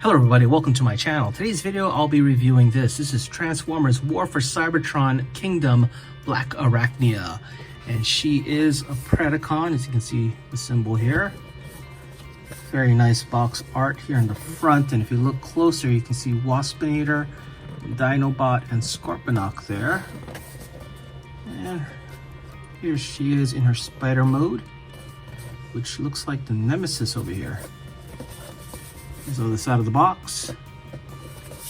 Hello everybody, welcome to my channel. Today's video I'll be reviewing this. This is Transformers War for Cybertron Kingdom Blackarachnia. And she is a Predacon, as you can see the symbol here. Very nice box art here in the front, and if you look closer you can see Waspinator, Dinobot, and Scorponok there. And here she is in her spider mode, which looks like the Nemesis over here. So the side of the box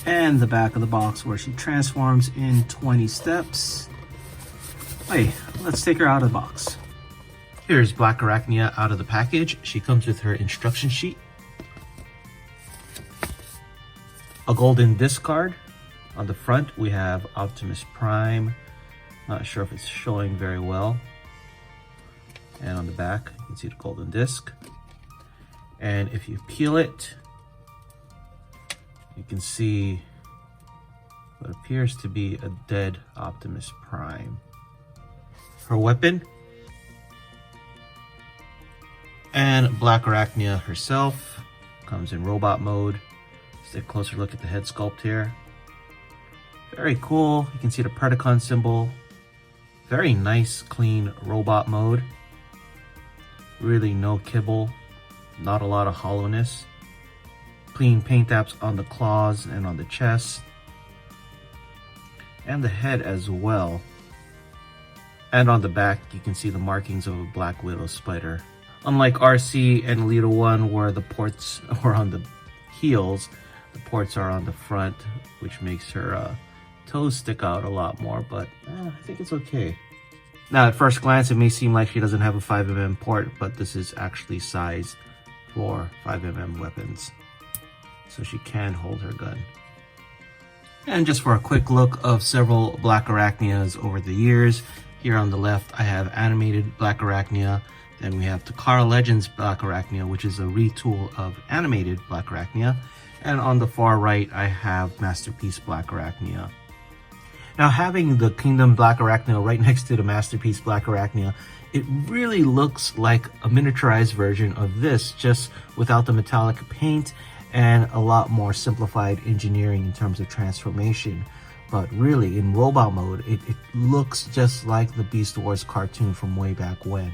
and the back of the box where she transforms in 20 steps. Hey, let's take her out of the box. Here's Blackarachnia out of the package. She comes with her instruction sheet, a golden disc card. On the front we have Optimus Prime. Not sure if it's showing very well. And on the back you can see the golden disc. And if you peel it, you can see what appears to be a dead Optimus Prime. Her weapon, and Blackarachnia herself comes in robot mode. Let's take a closer look at the head sculpt here. Very cool. You can see the Predacon symbol. Very nice, clean robot mode. Really no kibble, not a lot of hollowness. Clean paint apps on the claws and on the chest, and the head as well. And on the back you can see the markings of a Black Widow spider. Unlike RC and Elita 1 where the ports are on the heels, the ports are on the front, which makes her toes stick out a lot more, but I think it's okay. Now at first glance it may seem like she doesn't have a 5mm port, but this is actually sized for 5mm weapons, so she can hold her gun. And just for a quick look of several Blackarachnias over the years, here on the left I have animated Blackarachnia, then we have Takara Legends Blackarachnia, which is a retool of animated Blackarachnia, and on the far right I have Masterpiece Blackarachnia. Now having the Kingdom Blackarachnia right next to the Masterpiece Blackarachnia, it really looks like a miniaturized version of this, just without the metallic paint and a lot more simplified engineering in terms of transformation. But really, in robot mode, it looks just like the Beast Wars cartoon from way back when.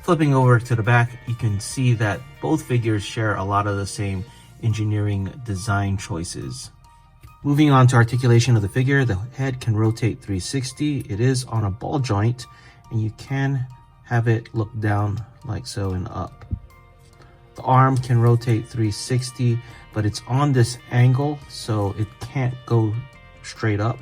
Flipping over to the back, you can see that both figures share a lot of the same engineering design choices. Moving on to articulation of the figure, the head can rotate 360. It is on a ball joint, and you can have it look down like so and up. The arm can rotate 360, but it's on this angle, so it can't go straight up.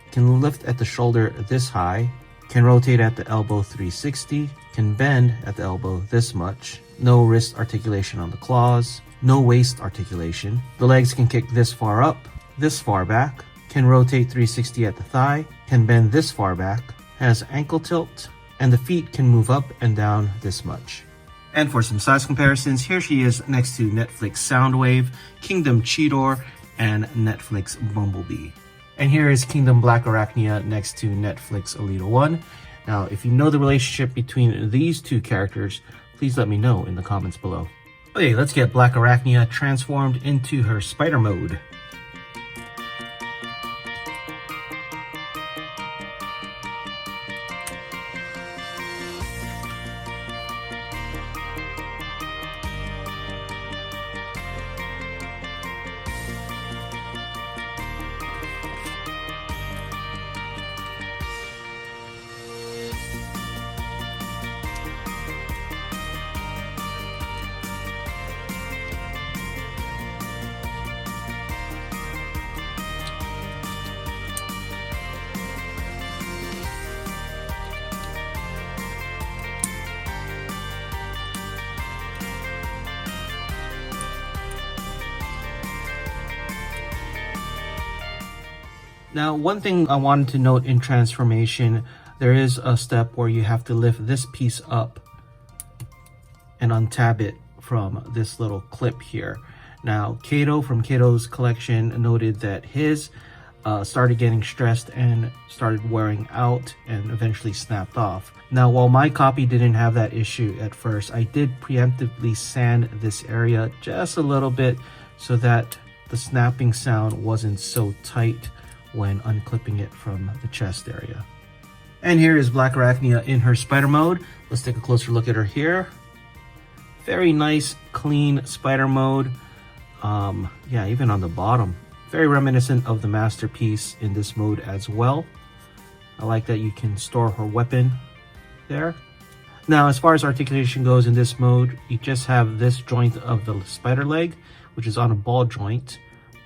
It can lift at the shoulder this high, can rotate at the elbow 360, can bend at the elbow this much. No wrist articulation on the claws, no waist articulation. The legs can kick this far up, this far back, can rotate 360 at the thigh, can bend this far back, has ankle tilt, and the feet can move up and down this much. And for some size comparisons, here she is next to Netflix Soundwave, Kingdom Cheetor, and Netflix Bumblebee. And here is Kingdom Blackarachnia next to Netflix Elita 1. Now, if you know the relationship between these two characters, please let me know in the comments below. Okay, let's get Blackarachnia transformed into her spider mode. Now, one thing I wanted to note in transformation, there is a step where you have to lift this piece up and untab it from this little clip here. Now, Kato from Kato's collection noted that his started getting stressed and started wearing out and eventually snapped off. Now, while my copy didn't have that issue at first, I did preemptively sand this area just a little bit so that the snapping sound wasn't so tight when unclipping it from the chest area. And here is Blackarachnia in her spider mode. Let's take a closer look at her here. Very nice, clean spider mode. Yeah, even on the bottom. Very reminiscent of the Masterpiece in this mode as well. I like that you can store her weapon there. Now, as far as articulation goes in this mode, you just have this joint of the spider leg, which is on a ball joint.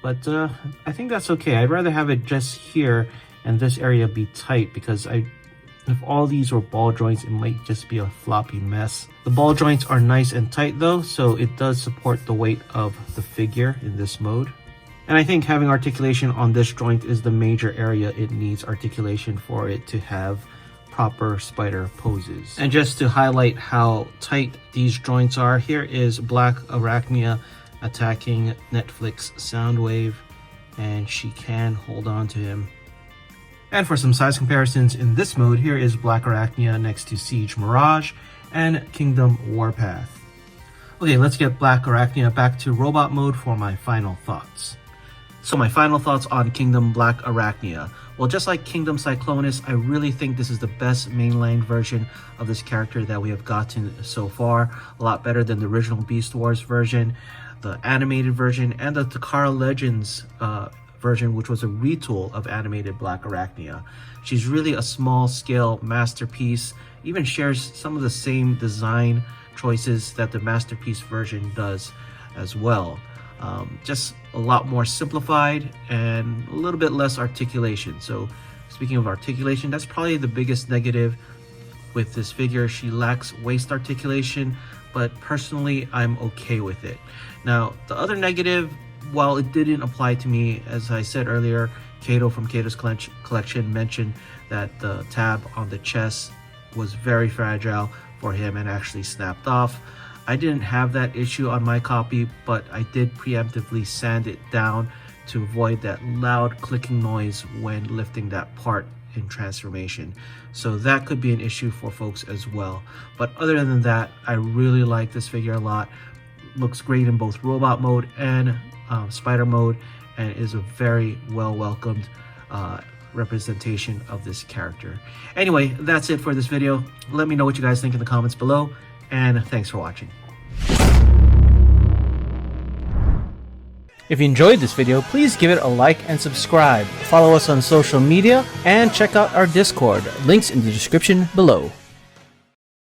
But I think that's okay. I'd rather have it just here and this area be tight, because if all these were ball joints, it might just be a floppy mess. The ball joints are nice and tight though, so it does support the weight of the figure in this mode. And I think having articulation on this joint is the major area it needs articulation for it to have proper spider poses. And just to highlight how tight these joints are, here is Blackarachnia attacking Netflix Soundwave, and she can hold on to him. And for some size comparisons in this mode, here is Blackarachnia next to Siege Mirage and Kingdom Warpath. Okay, let's get Blackarachnia back to robot mode for my final thoughts. So my final thoughts on Kingdom Blackarachnia. Well, just like Kingdom Cyclonus, I really think this is the best mainline version of this character that we have gotten so far. A lot better than the original Beast Wars version, the animated version, and the Takara Legends version, which was a retool of animated Blackarachnia. She's really a small-scale masterpiece, even shares some of the same design choices that the Masterpiece version does as well. Just a lot more simplified and a little bit less articulation. So speaking of articulation, that's probably the biggest negative with this figure. She lacks waist articulation, but personally I'm okay with it. Now the other negative, while it didn't apply to me, as I said earlier, Kato from Kato's collection mentioned that the tab on the chest was very fragile for him and actually snapped off. I didn't have that issue on my copy, but I did preemptively sand it down to avoid that loud clicking noise when lifting that part in transformation. So that could be an issue for folks as well. But other than that, I really like this figure a lot. Looks great in both robot mode and spider mode, and is a very well welcomed representation of this character. Anyway, that's it for this video. Let me know what you guys think in the comments below, and thanks for watching. If you enjoyed this video, please give it a like and subscribe. Follow us on social media and check out our Discord. Links in the description below.